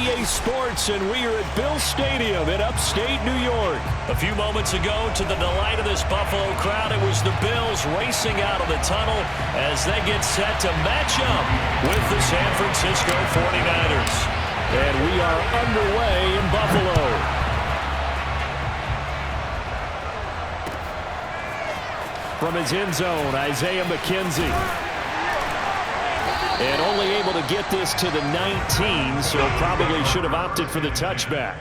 EA Sports, and we are at Bill Stadium in upstate New York. A few moments ago, to the delight of this Buffalo crowd, it was the Bills racing out of the tunnel as they get set to match up with the San Francisco 49ers. And we are underway in Buffalo. From his end zone, Isaiah McKenzie. And only able to get this to the 19, so probably should have opted for the touchback.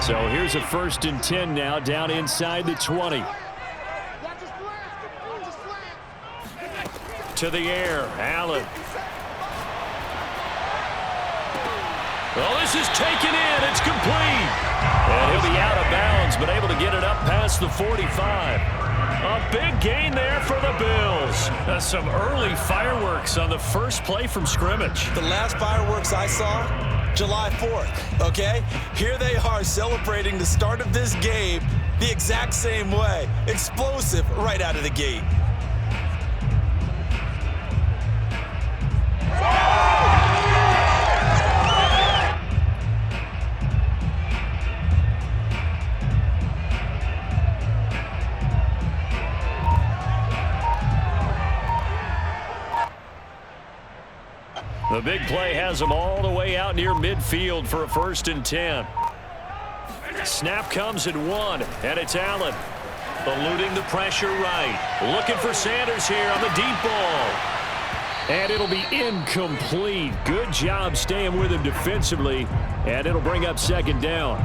So here's a 1st and 10 now, down inside the 20. To the air, Allen. Well, this is taken in. It's complete. And he'll be out of bounds, but able to get it up past the 45. A big gain there for the Bills. Some early fireworks on the first play from scrimmage. The last fireworks I saw, July 4th, okay? Here they are celebrating the start of this game the exact same way. Explosive right out of the gate. The big play has them all the way out near midfield for a 1st and 10. Snap comes at 1, and it's Allen. Eluding the pressure right. Looking for Sanders here on the deep ball. And it'll be incomplete. Good job staying with him defensively, and it'll bring up 2nd down.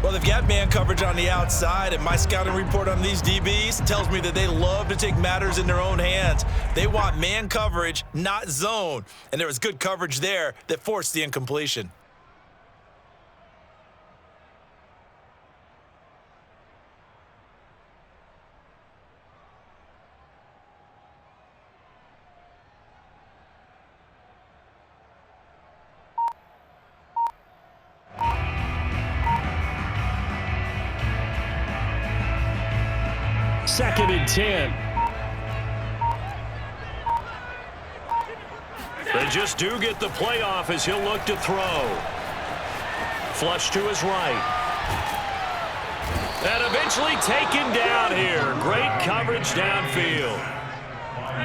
Well, they've got man coverage on the outside, and my scouting report on these DBs tells me that they love to take matters in their own hands. They want man coverage, not zone. And there was good coverage there that forced the incompletion. Second and 10. They just do get the playoff as he'll look to throw. Flush to his right. And eventually taken down here. Great coverage downfield.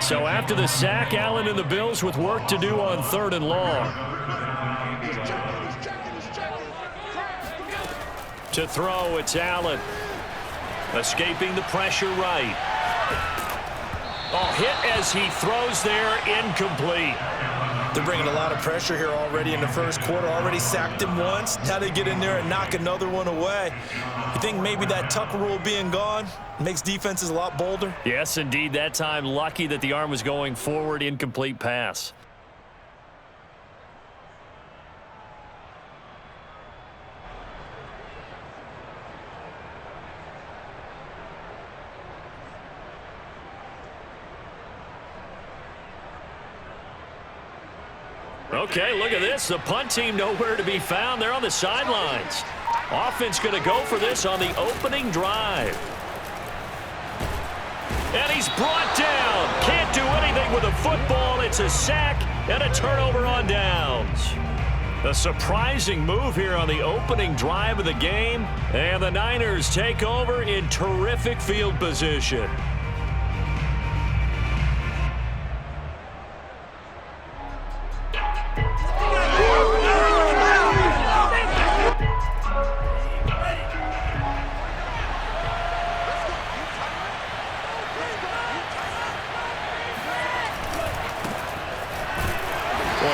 So after the sack, Allen and the Bills with work to do on 3rd and long. To throw, it's Allen. Escaping the pressure right. Oh, hit as he throws there, incomplete. They're bringing a lot of pressure here already in the first quarter. Already sacked him once. Now they get in there and knock another one away. You think maybe that Tucker rule being gone makes defenses a lot bolder? Yes, indeed. That time, lucky that the arm was going forward, incomplete pass. Okay, look at this. The punt team nowhere to be found. They're on the sidelines. Offense going to go for this on the opening drive. And he's brought down. Can't do anything with a football. It's a sack and a turnover on downs. A surprising move here on the opening drive of the game. And the Niners take over in terrific field position.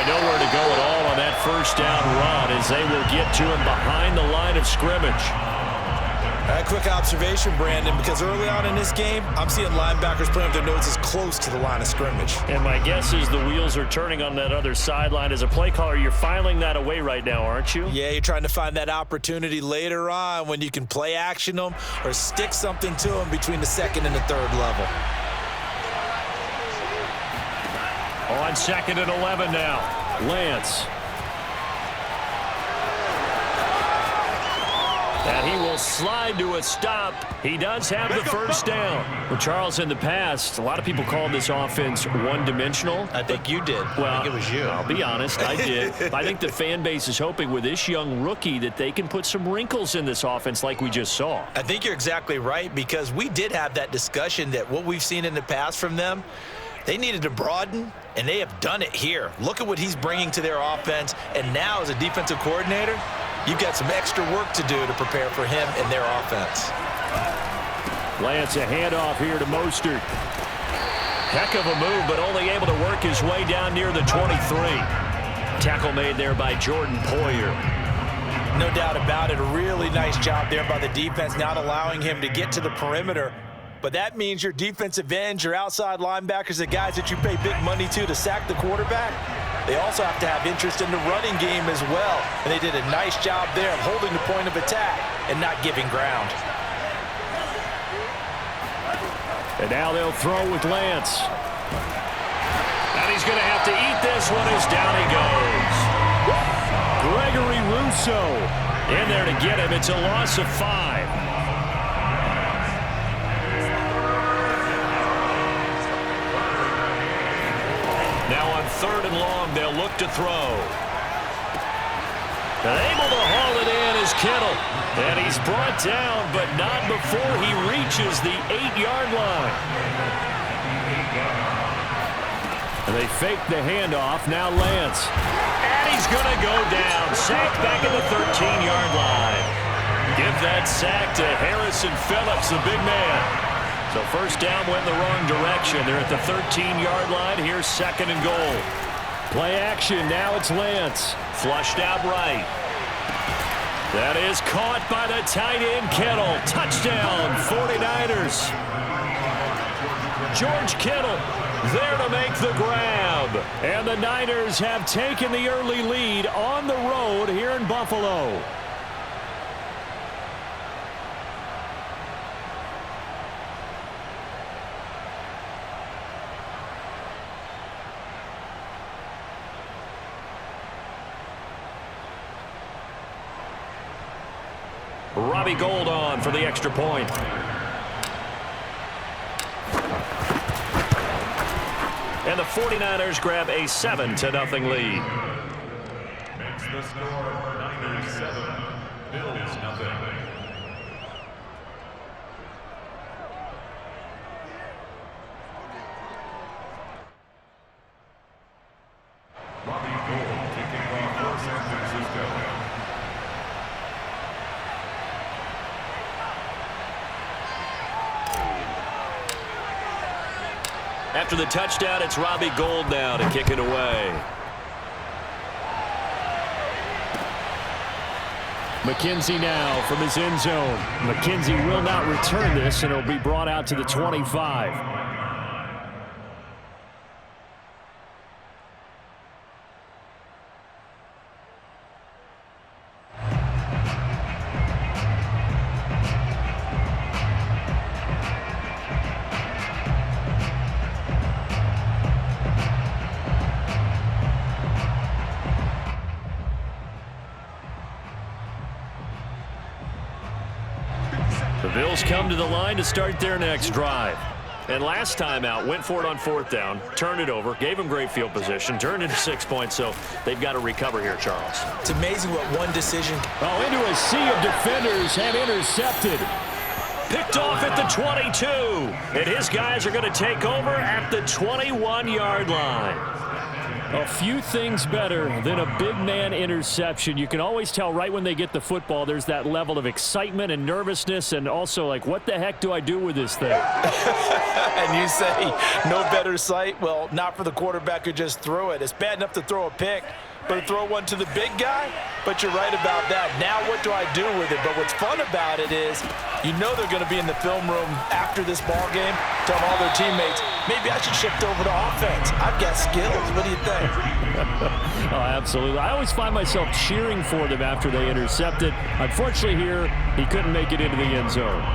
Nowhere to go at all on that 1st down run as they will get to him behind the line of scrimmage. A quick observation, Brandon, because early on in this game, I'm seeing linebackers playing with their noses close to the line of scrimmage. And my guess is the wheels are turning on that other sideline. As a play caller, you're filing that away right now, aren't you? Yeah, you're trying to find that opportunity later on when you can play action them or stick something to them between the second and the third level. On 2nd and 11 now. Lance. And he will slide to a stop. He does have the first down. Well, Charles, in the past, a lot of people called this offense one-dimensional. I think you did. Well, I think it was you. I'll be honest, I did. I think the fan base is hoping with this young rookie that they can put some wrinkles in this offense like we just saw. I think you're exactly right, because we did have that discussion that what we've seen in the past from them, they needed to broaden, and they have done it here. Look at what he's bringing to their offense, and now as a defensive coordinator, you've got some extra work to do to prepare for him and their offense. Lance, a handoff here to Mostert. Heck of a move, but only able to work his way down near the 23. Tackle made there by Jordan Poyer. No doubt about it. A really nice job there by the defense, not allowing him to get to the perimeter. But that means your defensive ends, your outside linebackers, the guys that you pay big money to sack the quarterback, they also have to have interest in the running game as well. And they did a nice job there of holding the point of attack and not giving ground. And now they'll throw with Lance. And he's going to have to eat this one as down he goes. Gregory Rousseau in there to get him. It's a loss of 5. Now on 3rd and long, they'll look to throw. And able to haul it in is Kittle. And he's brought down, but not before he reaches the 8-yard line. And they fake the handoff. Now Lance. And he's going to go down. Sacked back at the 13-yard line. Give that sack to Harrison Phillips, the big man. So first down went in the wrong direction. They're at the 13-yard line. Here's 2nd and goal. Play action. Now it's Lance. Flushed out right. That is caught by the tight end, Kittle. Touchdown, 49ers. George Kittle there to make the grab. And the Niners have taken the early lead on the road here in Buffalo. Robbie Gould on for the extra point. And the 49ers grab a 7-0 lead. Makes the score Niners 7, Bills 0. Robbie Gould kicking off for San Francisco. After the touchdown, it's Robbie Gould now to kick it away. McKenzie now from his end zone. McKenzie will not return this, and it'll be brought out to the 25. The Bills come to the line to start their next drive. And last time out, went for it on 4th down, turned it over, gave them great field position, turned into 6 points, so they've got to recover here, Charles. It's amazing what one decision. Oh, into a sea of defenders and intercepted. Picked off at the 22. And his guys are going to take over at the 21-yard line. A few things better than a big man interception. You can always tell right when they get the football, there's that level of excitement and nervousness, and also like, what the heck do I do with this thing? And you say, no better sight? Well, not for the quarterback who just threw it. It's bad enough to throw a pick, but throw one to the big guy. But you're right about that. Now what do I do with it? But what's fun about it is you know they're going to be in the film room after this ball game telling all their teammates, maybe I should shift over to offense. I've got skills. What do you think? Oh, absolutely. I always find myself cheering for them after they intercept it. Unfortunately here, he couldn't make it into the end zone.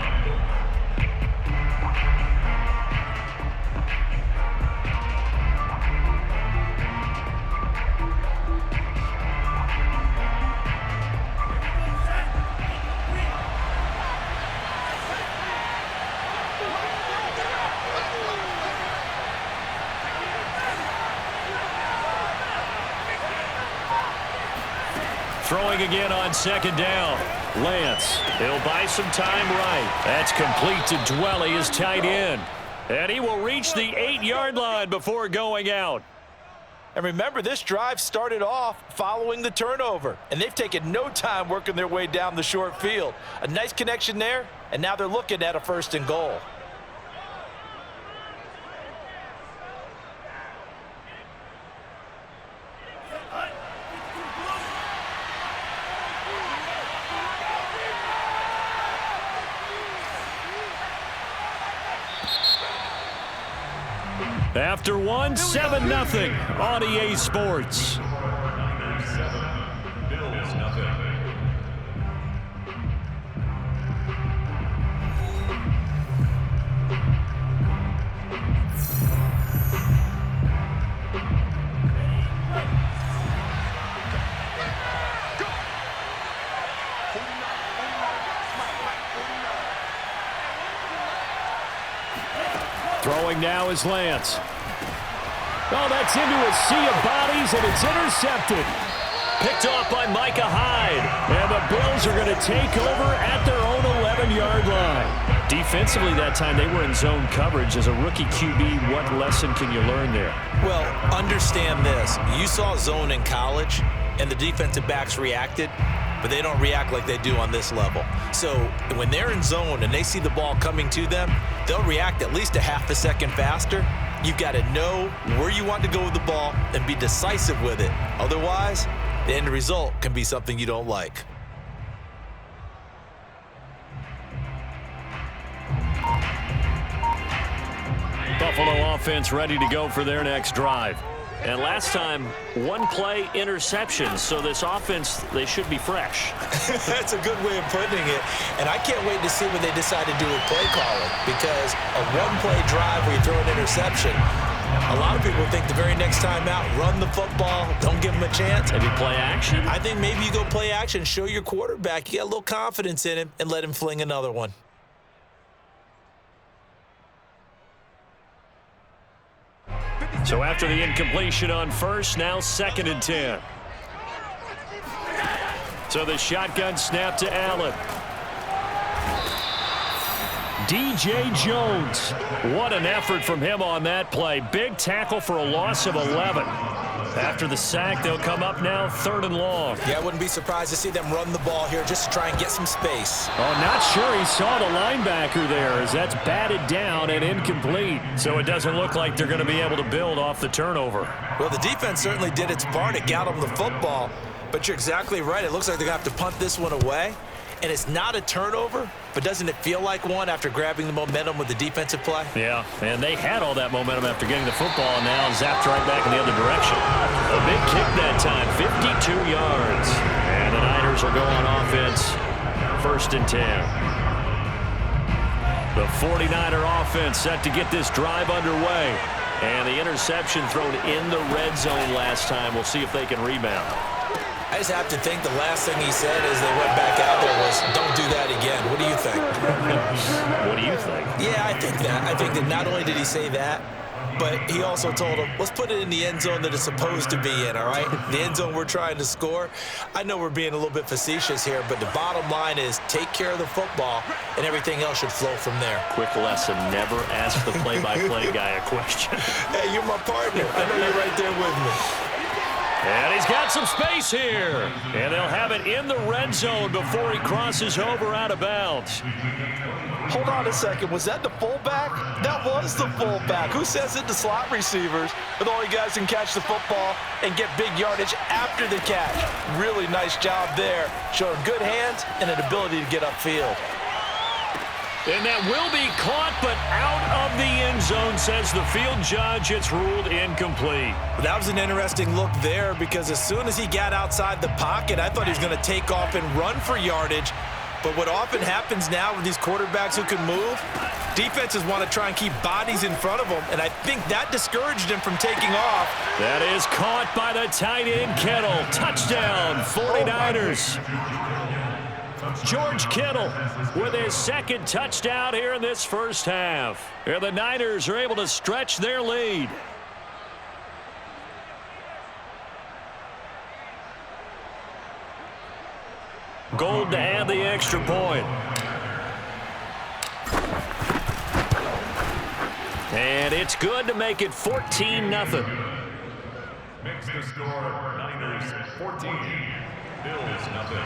Throwing again on second down. Lance, he'll buy some time right. That's complete to Dwelly, his tight end. And he will reach the 8-yard line before going out. And remember, this drive started off following the turnover. And they've taken no time working their way down the short field. A nice connection there, and now they're looking at a 1st and goal. After one, 7-0 on EA Sports. Niners 7, Bills 0. Throwing now is Lance. Oh, that's into a sea of bodies, and it's intercepted. Picked off by Micah Hyde. And the Bills are going to take over at their own 11-yard line. Defensively that time, they were in zone coverage. As a rookie QB, what lesson can you learn there? Well, understand this. You saw zone in college, and the defensive backs reacted, but they don't react like they do on this level. So when they're in zone and they see the ball coming to them, they'll react at least a half a second faster. You've got to know where you want to go with the ball and be decisive with it. Otherwise, the end result can be something you don't like. Buffalo offense ready to go for their next drive. And last time, one play interception. So this offense, they should be fresh. That's a good way of putting it. And I can't wait to see what they decide to do with play calling, because a one-play drive where you throw an interception, a lot of people think the very next time out, run the football, don't give them a chance. Maybe play action? I think maybe you go play action, show your quarterback you got a little confidence in him, and let him fling another one. So after the incompletion on first, now 2nd and 10. So the shotgun snap to Allen. DJ Jones. What an effort from him on that play. Big tackle for a loss of 11. After the sack, they'll come up now 3rd and long. Yeah, I wouldn't be surprised to see them run the ball here just to try and get some space. Oh, not sure he saw the linebacker there, as that's batted down and incomplete. So it doesn't look like they're going to be able to build off the turnover. Well, the defense certainly did its part. It got them the football. But you're exactly right. It looks like they're going to have to punt this one away. And it's not a turnover, but doesn't it feel like one after grabbing the momentum with the defensive play? Yeah, and they had all that momentum after getting the football, and now zapped right back in the other direction. A big kick that time, 52 yards. And the Niners will go on offense, 1st and 10. The 49er offense set to get this drive underway. And the interception thrown in the red zone last time. We'll see if they can rebound. I just have to think the last thing he said as they went back out there was, don't do that again. What do you think? What do you think? Yeah, I think that. I think that not only did he say that, but he also told him, let's put it in the end zone that it's supposed to be in, all right? The end zone we're trying to score. I know we're being a little bit facetious here, but the bottom line is take care of the football, and everything else should flow from there. Quick lesson, never ask the play-by-play guy a question. Hey, you're my partner. I know you're right there with me. And he's got some space here. And they'll have moment in the red zone before he crosses over out of bounds. Hold on a second. Was that the fullback? That was the fullback. Who says it to slot receivers? But all you guys can catch the football and get big yardage after the catch. Really nice job there. Showing good hands and an ability to get upfield. And that will be caught, but out of the end zone, says the field judge. It's ruled incomplete. That was an interesting look there because as soon as he got outside the pocket, I thought he was going to take off and run for yardage. But what often happens now with these quarterbacks who can move, defenses want to try and keep bodies in front of them, and I think that discouraged him from taking off. That is caught by the tight end, Kittle. Touchdown, 49ers. George Kittle with his second touchdown here in this first half. Here the Niners are able to stretch their lead. Gold to add the extra point. And it's good to make it 14-0. Makes the score Niners 14, Bills nothing.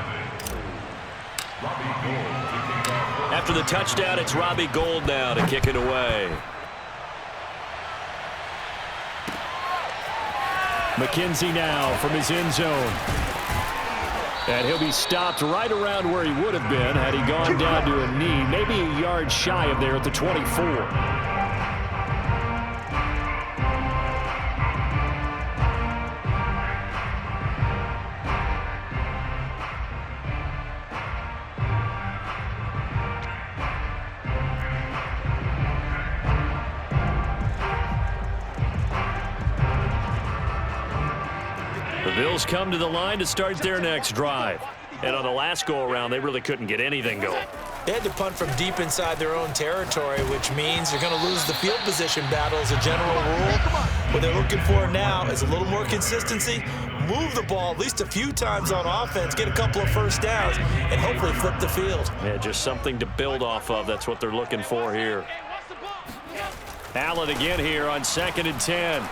After the touchdown, it's Robbie Gould now to kick it away. McKenzie now from his end zone. And he'll be stopped right around where he would have been had he gone down to a knee, maybe a yard shy of there at the 24. The Bills come to the line to start their next drive. And on the last go-around, they really couldn't get anything going. They had to punt from deep inside their own territory, which means they're going to lose the field position battle as a general rule. What they're looking for now is a little more consistency, move the ball at least a few times on offense, get a couple of first downs, and hopefully flip the field. Yeah, just something to build off of. That's what they're looking for here. Allen again here on 2nd and 10.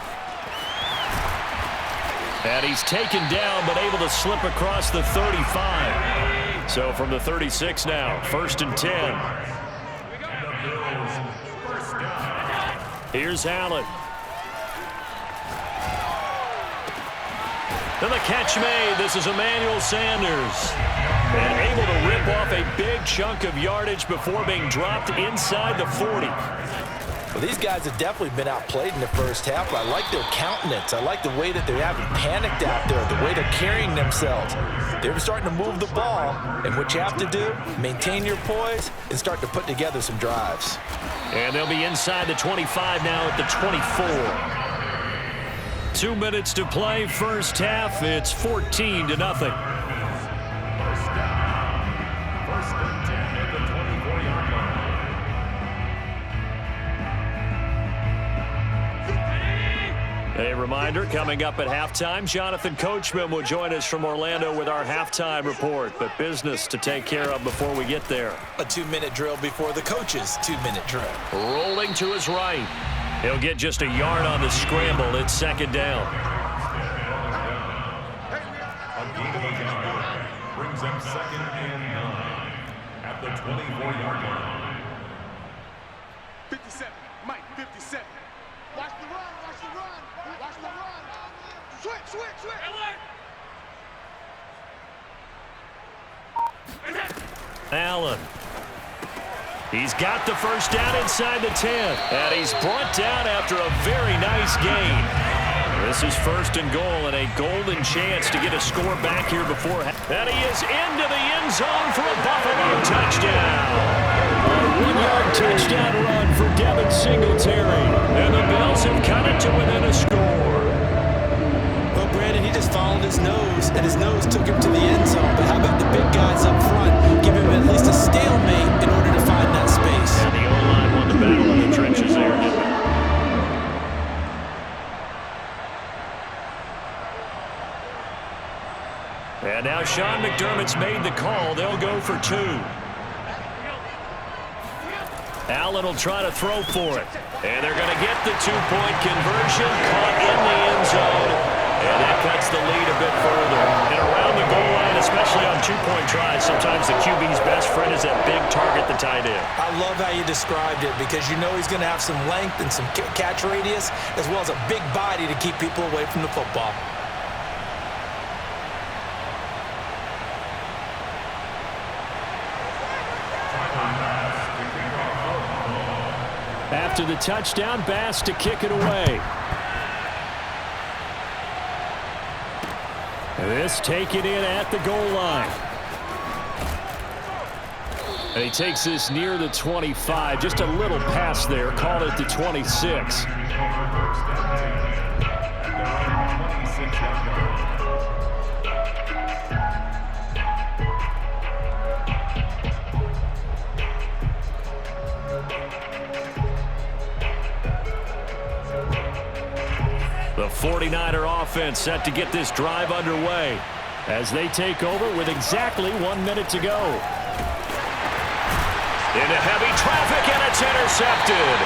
And he's taken down, but able to slip across the 35. So from the 36 now, 1st and 10. Here's Allen. And the catch made. This is Emmanuel Sanders. And able to rip off a big chunk of yardage before being dropped inside the 40. Well, these guys have definitely been outplayed in the first half, but I like their countenance. I like the way that they haven't panicked out there, the way they're carrying themselves. They're starting to move the ball, and what you have to do, maintain your poise and start to put together some drives. And they'll be inside the 25 now at the 24. 2 minutes to play, first half. It's 14-0. A reminder, coming up at halftime, Jonathan Coachman will join us from Orlando with our halftime report, but business to take care of before we get there. A 2-minute drill before the coach's 2-minute drill. Rolling to his right. He'll get just a yard on the scramble. It's 2nd down. Brings them 2nd and 9 at the 24-yard line. 57, Mike, 57. Watch the run, watch the run, watch the run. Switch. Allen. He's got the first down inside the 10. And he's brought down after a very nice gain. This is 1st and goal and a golden chance to get a score back here before. And he is into the end zone for a Buffalo touchdown. A 1-yard touchdown run for Devin Singletary. And the Bills have cut it to within a score. Well, Brandon, he just followed his nose, and his nose took him to the end zone. But how about the big guys up front? Give him at least a stalemate in order to find that space. And the O-line won the battle in the trenches there, didn't it? And now Sean McDermott's made the call. They'll go for 2. Allen will try to throw for it. And they're going to get the 2-point conversion. Caught in the end zone. And that cuts the lead a bit further. And around the goal line, especially on on two-point tries, sometimes the QB's best friend is that big target, the tight end. I love how you described it because you know he's going to have some length and some catch radius as well as a big body to keep people away from the football. After the touchdown, Bass to kick it away. This taken in at the goal line. And he takes this near the 25. Just a little pass there. Call it the 26. The 49er offense set to get this drive underway as they take over with exactly 1 minute to go. Into heavy traffic, and it's intercepted.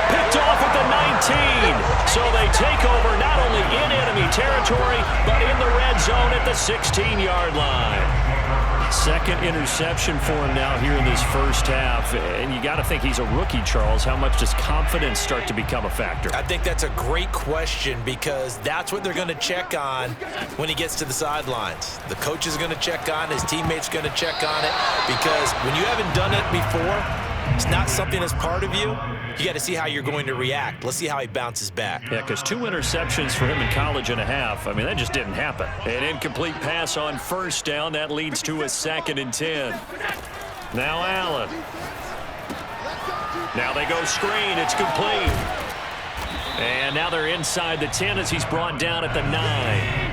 Picked off at the 19. So they take over not only in enemy territory, but in the red zone at the 16-yard line. Second interception for him now here in this first half. And you got to think he's a rookie, Charles. How much does confidence start to become a factor? I think that's a great question because that's what they're going to check on when he gets to the sidelines. The coach is going to check on, his teammates going to check on it because when you haven't done it before, it's not something that's part of you. You got to see how you're going to react. Let's see how he bounces back. Yeah, because 2 interceptions for him in college and a half. I mean, that just didn't happen. An incomplete pass on first down. That leads to a 2nd and 10. Now Allen. Now they go screen. It's complete. And now they're inside the 10 as he's brought down at the 9.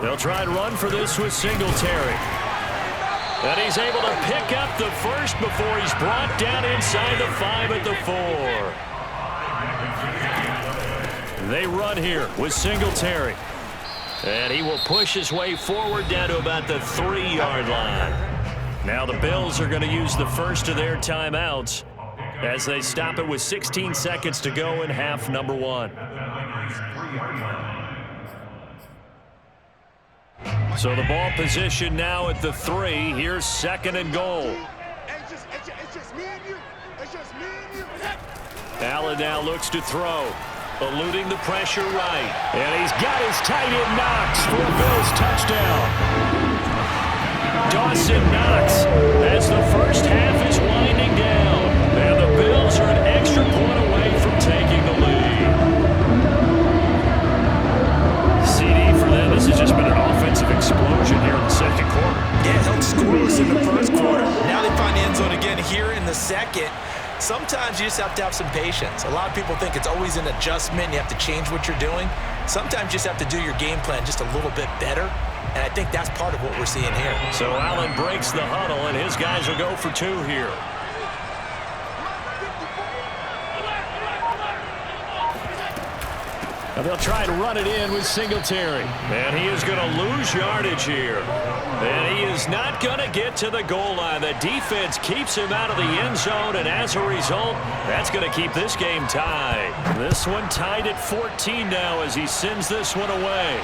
They'll try and run for this with Singletary. And he's able to pick up the first before he's brought down inside the 5 at the 4. They run here with Singletary. And he will push his way forward down to about the 3-yard line. Now the Bills are going to use the first of their timeouts as they stop it with 16 seconds to go in half number 1. So the ball position now at the 3. Here's 2nd and goal. It's just me and you. It's just me and you. Allen now looks to throw. Eluding the pressure right. And he's got his tight end Knox for a Bills touchdown. Dawson Knox as the first half is winding down. And the Bills are an extra point away from taking the lead. CD for them. This has just been an offensive explosion here in the second quarter. Yeah, held scoreless in the first quarter. Now they find the end zone again here in the second. Sometimes you just have to have some patience. A lot of people think it's always an adjustment. You have to change what you're doing. Sometimes you just have to do your game plan just a little bit better. And I think that's part of what we're seeing here. So Allen breaks the huddle, and his guys will go for 2 here. And they'll try to run it in with Singletary. And he is going to lose yardage here. And he is not going to get to the goal line. The defense keeps him out of the end zone, and as a result, that's going to keep this game tied. This one tied at 14 now as he sends this one away.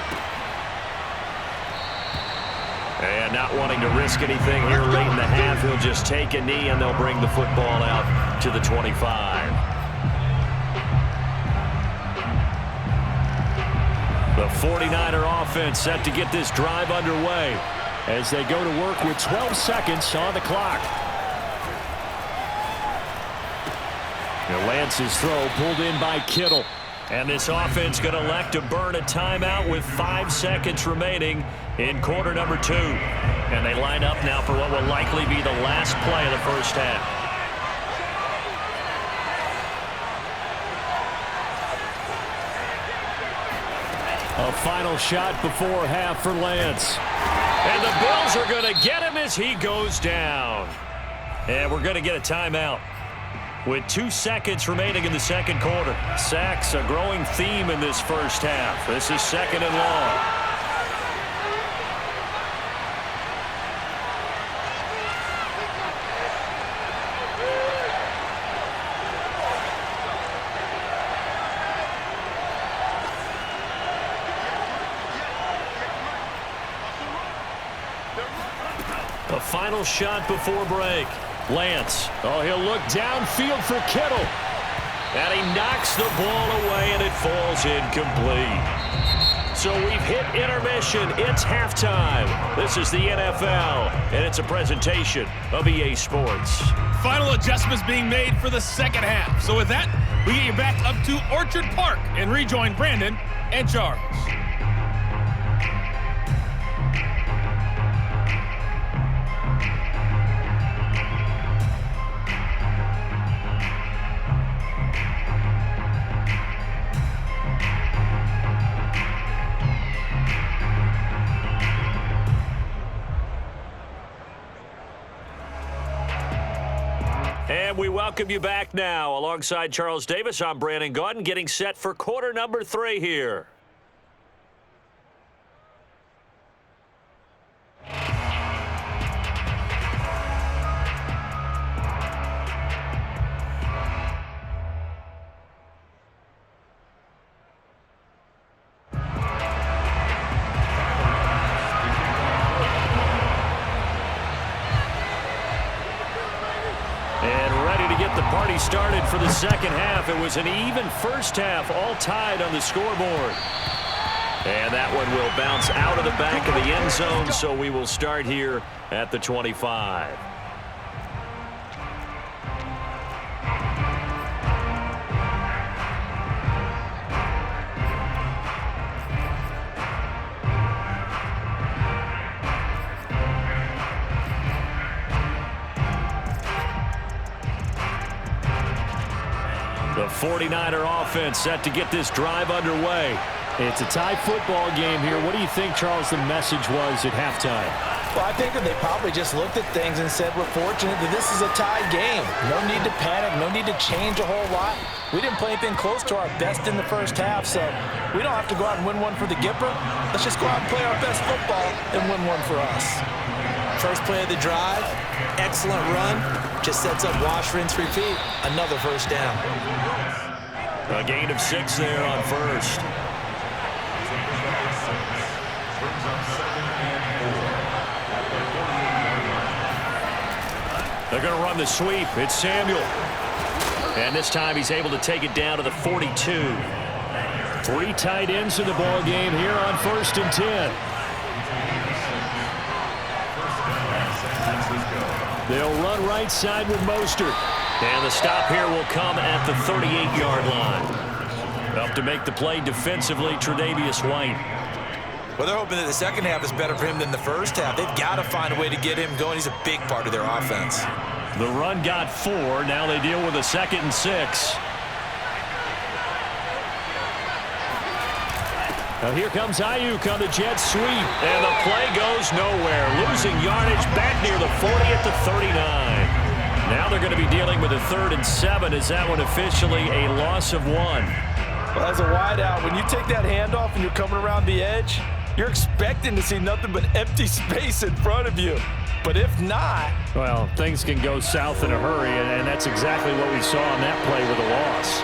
And not wanting to risk anything here late in the half, he'll just take a knee, and they'll bring the football out to the 25. The 49er offense set to get this drive underway as they go to work with 12 seconds on the clock. Now Lance's throw pulled in by Kittle. And this offense going to elect to burn a timeout with 5 seconds remaining in quarter number 2. And they line up now for what will likely be the last play of the first half. A final shot before half for Lance. And the Bills are going to get him as he goes down. And we're going to get a timeout with 2 seconds remaining in the second quarter. Sacks, a growing theme in this first half. This is 2nd and long. A final shot before break. Lance. Oh, he'll look downfield for Kittle. And he knocks the ball away, and it falls incomplete. So we've hit intermission. It's halftime. This is the NFL, and it's a presentation of EA Sports. Final adjustments being made for the second half. So with that, we get you back up to Orchard Park and rejoin Brandon and Charles. And we welcome you back now. Alongside Charles Davis, I'm Brandon Gaudin, getting set for quarter number 3 here. Started for the second half. It was an even first half, all tied on the scoreboard. And that one will bounce out of the back of the end zone, so we will start here at the 25. The 49er offense set to get this drive underway. It's a tie football game here. What do you think, Charles, the message was at halftime? Well, I think that they probably just looked at things and said, we're fortunate that this is a tied game. No need to panic, no need to change a whole lot. We didn't play anything close to our best in the first half, so we don't have to go out and win one for the Gipper. Let's just go out and play our best football and win one for us. First play of the drive, excellent run, just sets up wash, rinse, repeat. Another first down. A gain of 6 there on first. They're going to run the sweep. It's Samuel. And this time he's able to take it down to the 42. 3 tight ends in the ball game here on 1st and 10. They'll run right side with Mostert. And the stop here will come at the 38-yard line. Up to make the play defensively, Tre'Davious White. Well, they're hoping that the second half is better for him than the first half. They've got to find a way to get him going. He's a big part of their offense. The run got 4. Now they deal with a 2nd and 6. Now here comes Ayuk on the jet sweep. And the play goes nowhere. Losing yardage back near the 40 at the 39. Now they're going to be dealing with a 3rd and 7. Is that one officially a loss of 1? Well, as a wideout, when you take that handoff and you're coming around the edge, you're expecting to see nothing but empty space in front of you. But if not... Well, things can go south in a hurry, and that's exactly what we saw on that play with a loss.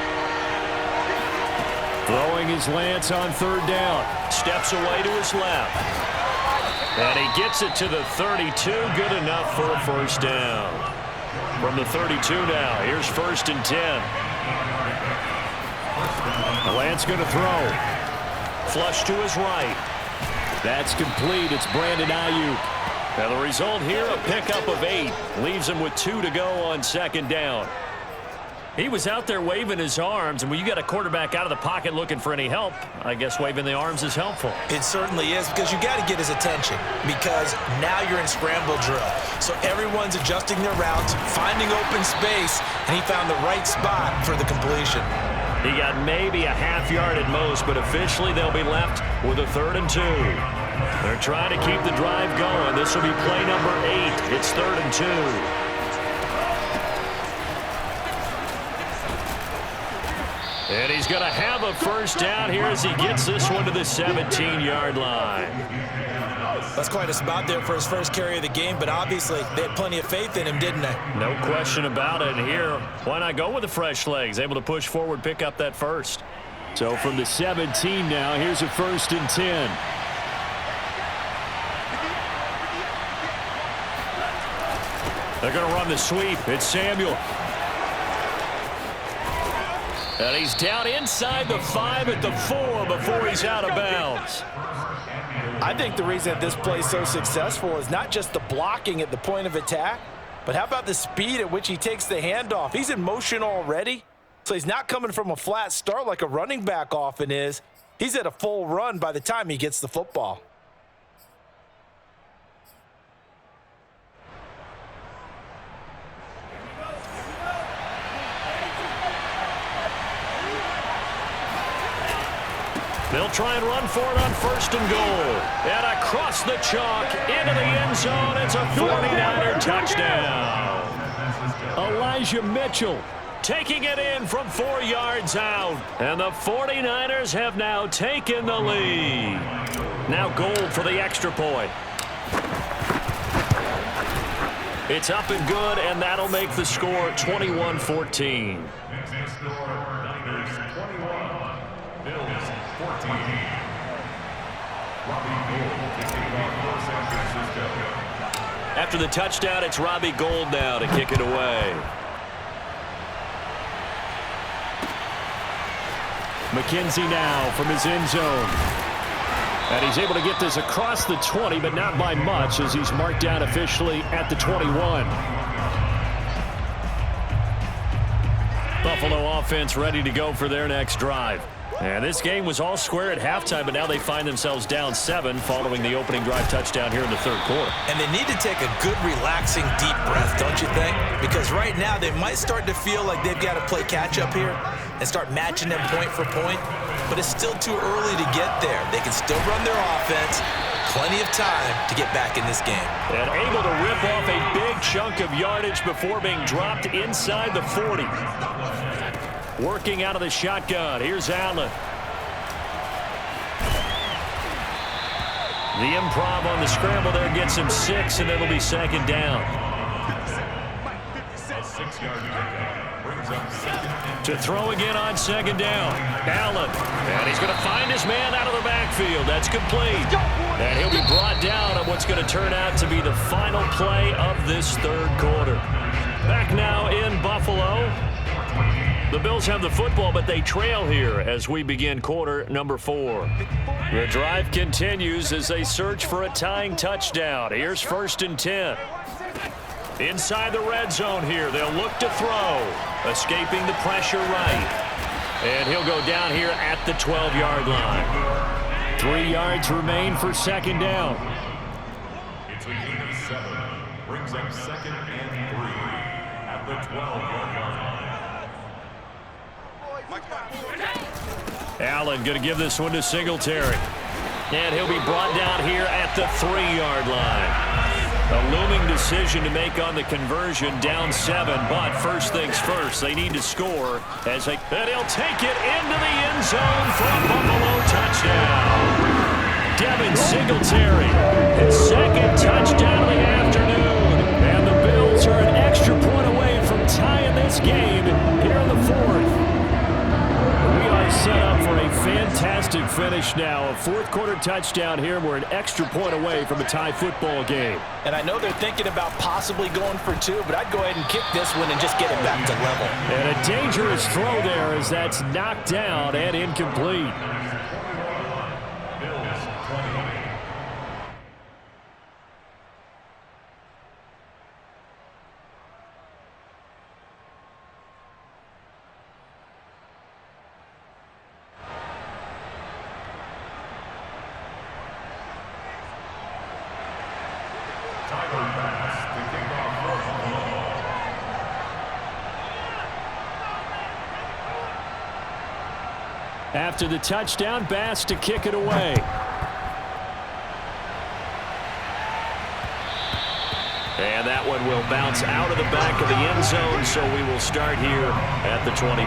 Throwing his Lance on 3rd down. Steps away to his left. And he gets it to the 32. Good enough for a first down. From the 32 now, here's 1st and 10. Lance going to throw. Flush to his right. That's complete. It's Brandon Ayuk. Now the result here, a pickup of 8. Leaves him with 2 to go on 2nd down. He was out there waving his arms, and when you got a quarterback out of the pocket looking for any help, I guess waving the arms is helpful. It certainly is, because you got to get his attention, because now you're in scramble drill. So everyone's adjusting their routes, finding open space, and he found the right spot for the completion. He got maybe a half yard at most, but officially they'll be left with a 3rd and 2. They're trying to keep the drive going. This will be play number 8. It's 3rd and 2. And he's going to have a first down here as he gets this one to the 17-yard line. That's quite a spot there for his first carry of the game, but obviously they had plenty of faith in him, didn't they? No question about it. And here, why not go with the fresh legs? Able to push forward, pick up that first. So from the 17 now, here's a 1st and 10. They're going to run the sweep. It's Samuel. And he's down inside the 5 at the 4 before he's out of bounds. I think the reason that this play is so successful is not just the blocking at the point of attack, but how about the speed at which he takes the handoff? He's in motion already, so he's not coming from a flat start like a running back often is. He's at a full run by the time he gets the football. They'll try and run for it on 1st and goal. And across the chalk, into the end zone. It's a 49er touchdown. Elijah Mitchell taking it in from 4 yards out. And the 49ers have now taken the lead. Now Gold for the extra point. It's up and good, and that'll make the score 21-14. After the touchdown, it's Robbie Gould now to kick it away. McKenzie now from his end zone. And he's able to get this across the 20, but not by much as he's marked down officially at the 21. Buffalo offense ready to go for their next drive. And this game was all square at halftime, but now they find themselves down 7 following the opening drive touchdown here in the 3rd quarter. And they need to take a good, relaxing, deep breath, don't you think? Because right now they might start to feel like they've got to play catch-up here and start matching them point for point. But it's still too early to get there. They can still run their offense. Plenty of time to get back in this game. And able to rip off a big chunk of yardage before being dropped inside the 40. Working out of the shotgun. Here's Allen. The improv on the scramble there gets him 6, and it'll be 2nd down. To throw again on 2nd down. Allen. And he's going to find his man out of the backfield. That's complete. And he'll be brought down on what's going to turn out to be the final play of this 3rd quarter. Back now in Buffalo. The Bills have the football, but they trail here as we begin quarter number 4. The drive continues as they search for a tying touchdown. Here's 1st and 10. Inside the red zone here. They'll look to throw. Escaping the pressure right. And he'll go down here at the 12-yard line. 3 yards remain for 2nd down. It's a gain of 7. Brings up 2nd and 3 at the 12-yard line. Allen going to give this one to Singletary. And he'll be brought down here at the 3-yard line. A looming decision to make on the conversion, down 7. But first things first, they need to score. And he'll take it into the end zone for a Buffalo touchdown. Devin Singletary, his 2nd touchdown of the afternoon. And the Bills are an extra point away from tying this game here in the 4th. We are set up for a fantastic finish now. A 4th quarter touchdown here. We're an extra point away from a tie football game. And I know they're thinking about possibly going for 2, but I'd go ahead and kick this one and just get it back to level. And a dangerous throw there as that's knocked down and incomplete. After the touchdown, Bass to kick it away. And that one will bounce out of the back of the end zone, so we will start here at the 25.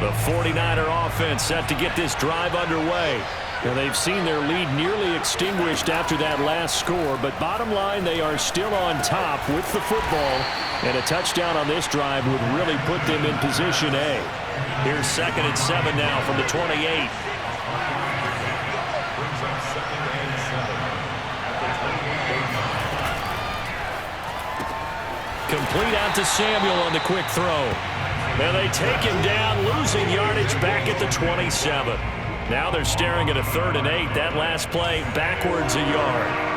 The 49er offense set to get this drive underway. Now, they've seen their lead nearly extinguished after that last score, but bottom line, they are still on top with the football, and a touchdown on this drive would really put them in position A. Here's 2nd and 7 now from the 28. complete out to Samuel on the quick throw. And they take him down, losing yardage back at the 27. Now they're staring at a 3rd and 8. That last play backwards a yard.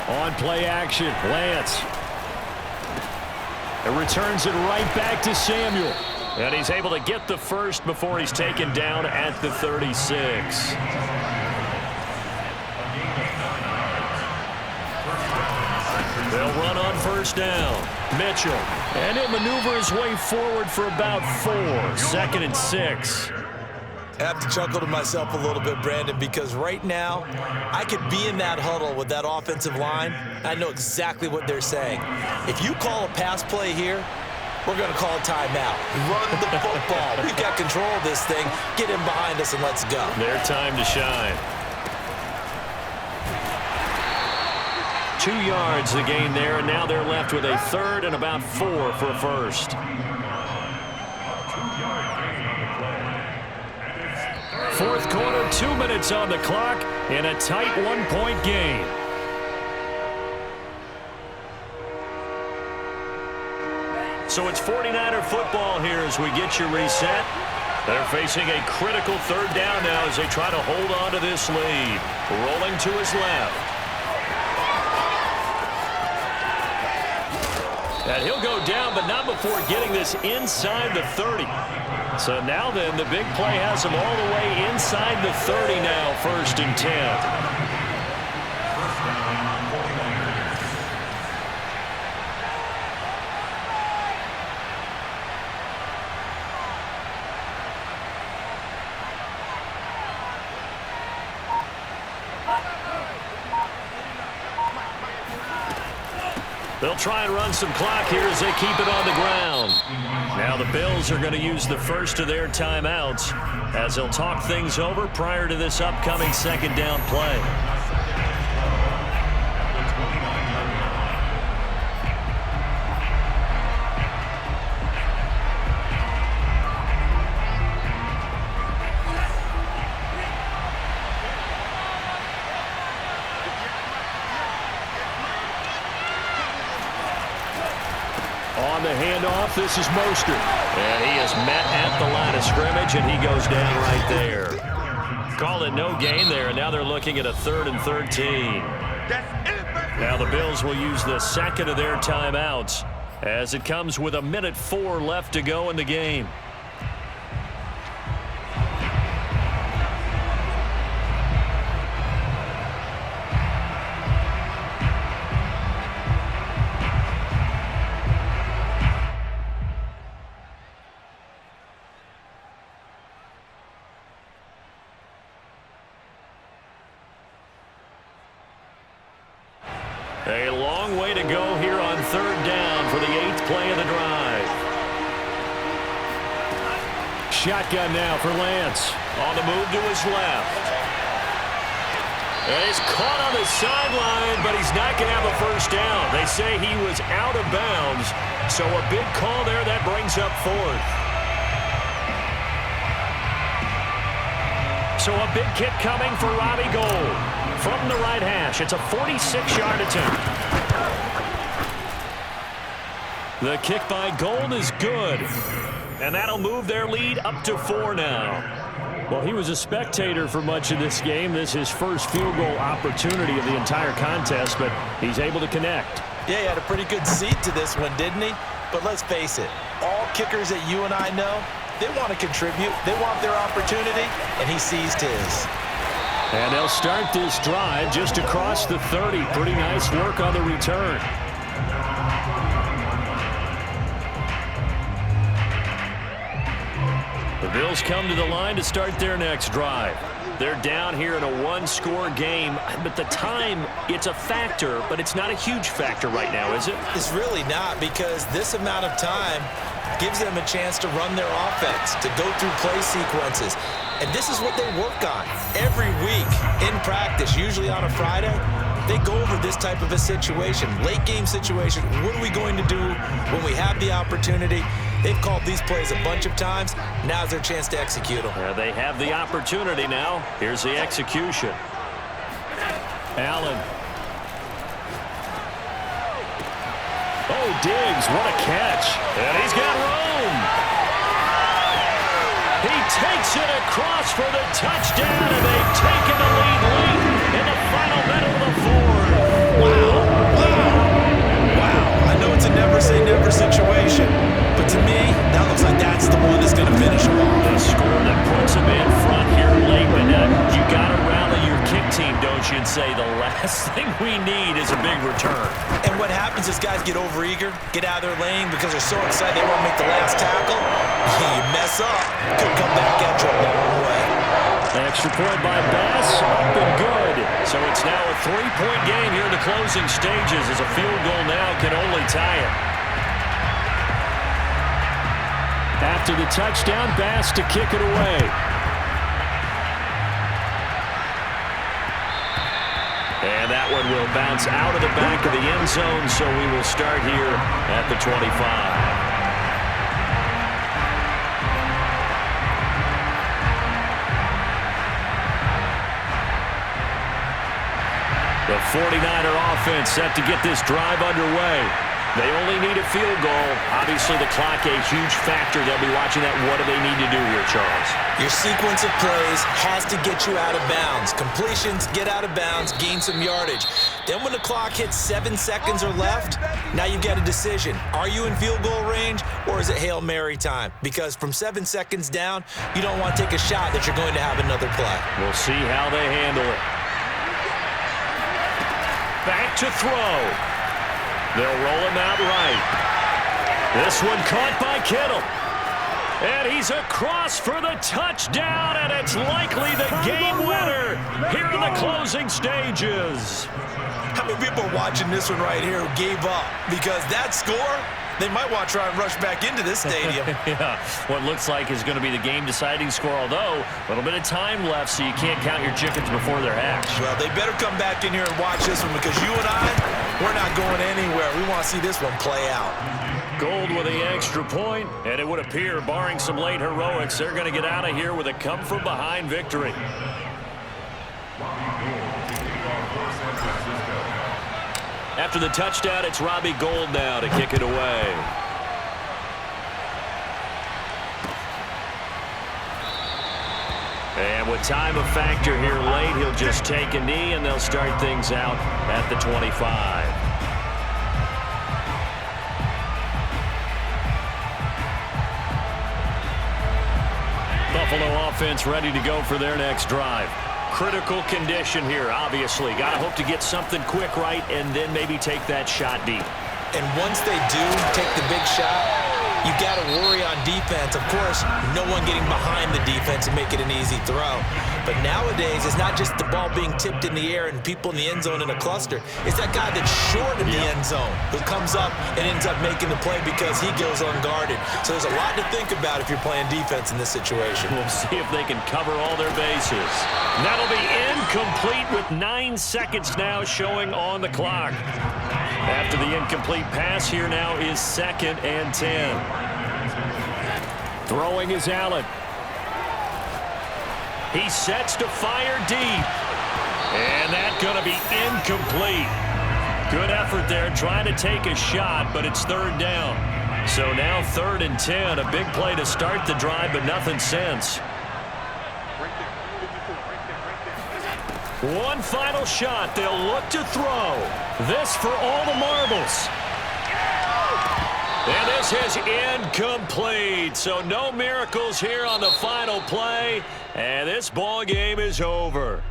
On play action, Lance. It returns it right back to Samuel. And he's able to get the first before he's taken down at the 36. They'll run on first down. Mitchell. And he'll maneuver his way forward for about 4. 2nd and 6. I have to chuckle to myself a little bit, Brandon, because right now I could be in that huddle with that offensive line. I know exactly what they're saying. If you call a pass play here, we're going to call a timeout. Run the football. We've got control of this thing. Get him behind us and let's go. Their time to shine. 2 yards the gain there, and now they're left with a 3rd and about 4 for a first. 4th quarter, 2 minutes on the clock, in a tight 1-point game. So it's 49er football here as we get you reset. They're facing a critical 3rd down now as they try to hold on to this lead. Rolling to his left. And he'll go down, but not before getting this inside the 30. So now then, the big play has him all the way inside the 30 now, 1st and 10. They'll try and run some clock here as they keep it on the ground. Now the Bills are going to use the first of their timeouts as they'll talk things over prior to this upcoming 2nd down play. On the handoff, this is Mostert. And he is met at the line of scrimmage, and he goes down right there. Call it no gain there, and now they're looking at a 3rd and 13. Now the Bills will use the 2nd of their timeouts as it comes with 1:04 left to go in the game. A long way to go here on 3rd down for the 8th play of the drive. Shotgun now for Lance. On the move to his left. And he's caught on the sideline, but he's not going to have a first down. They say he was out of bounds, so a big call there that brings up 4th. So a big kick coming for Robbie Gould. From the right hash, it's a 46-yard attempt. The kick by Gould is good. And that'll move their lead up to 4 now. Well, he was a spectator for much of this game. This is his first field goal opportunity of the entire contest, but he's able to connect. Yeah, he had a pretty good seat to this one, didn't he? But let's face it, all kickers that you and I know, they want to contribute. They want their opportunity, and he seized his. And they'll start this drive just across the 30. Pretty nice work on the return. The Bills come to the line to start their next drive. They're down here in a one-score game, but the time, it's a factor, but it's not a huge factor right now, is it? It's really not, because this amount of time gives them a chance to run their offense, to go through play sequences. And this is what they work on every week in practice, usually on a Friday. They go over this type of a situation, late game situation. What are we going to do when we have the opportunity? They've called these plays a bunch of times. Now's their chance to execute them. Yeah, they have the opportunity now. Here's the execution. Allen. Oh, Diggs, what a catch. And he's got room. He takes it across for the touchdown, and they've taken the lead late in the final minute of the fourth. Wow. I know it's a never-say-never situation, but to me, that looks like that's the one that's going to finish them off. The score that puts them in front here late, but you got to rally your kick team, don't you, and say the last thing we need is a big return. And what happens is guys get overeager, get out of their lane because they're so excited they want to make the last tackle. You mess up, could come back at you a long way. Extra point by Bass, up and good. So it's now a 3-point game here in the closing stages as a field goal now can only tie it. After the touchdown, Bass to kick it away. And that one will bounce out of the back of the end zone, so we will start here at the 25. The 49er offense set to get this drive underway. They only need a field goal. Obviously, the clock a huge factor. They'll be watching that. What do they need to do here, Charles? Your sequence of plays has to get you out of bounds. Completions, get out of bounds, gain some yardage. Then when the clock hits 7 seconds or left, now you get a decision. Are you in field goal range or is it Hail Mary time? Because from 7 seconds down, you don't want to take a shot that you're going to have another play. We'll see how they handle it. Back to throw. They'll roll him out right. This one caught by Kittle. And he's across for the touchdown, and it's likely the game winner here in the closing stages. How many people are watching this one right here who gave up? Because that score, they might want to try and rush back into this stadium. Yeah, what looks like is going to be the game-deciding score, although a little bit of time left, so you can't count your chickens before they're hatched. Well, they better come back in here and watch this one because you and I, we're not going anywhere. We want to see this one play out. Gold with the extra point, and it would appear, barring some late heroics, they're going to get out of here with a come-from-behind victory. After the touchdown, it's Robbie Gould now to kick it away. And with time a factor here late, he'll just take a knee, and they'll start things out at the 25. Buffalo offense ready to go for their next drive. Critical condition here, obviously. Got to hope to get something quick right and then maybe take that shot deep. And once they do take the big shot, you got to worry on defense. Of course, no one getting behind the defense and make it an easy throw. But nowadays, it's not just the ball being tipped in the air and people in the end zone in a cluster. It's that guy that's short in the end zone who comes up and ends up making the play because he goes unguarded. So there's a lot to think about if you're playing defense in this situation. We'll see if they can cover all their bases. That'll be incomplete with 9 seconds now showing on the clock. After the incomplete pass, here now is 2nd and 10. Throwing is Allen. He sets to fire deep. And that's going to be incomplete. Good effort there trying to take a shot, but it's 3rd down. So now 3rd and 10. A big play to start the drive, but nothing since. One final shot. They'll look to throw. This for all the marbles. And this is incomplete. So no miracles here on the final play. And this ball game is over.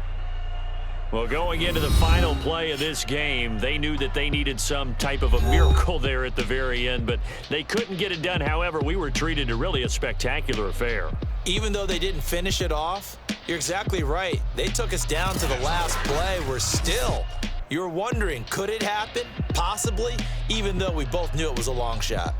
Well, going into the final play of this game, they knew that they needed some type of a miracle there at the very end, but they couldn't get it done. However, we were treated to really a spectacular affair. Even though they didn't finish it off, you're exactly right. They took us down to the last play. We're still, you're wondering, could it happen? Possibly, even though we both knew it was a long shot.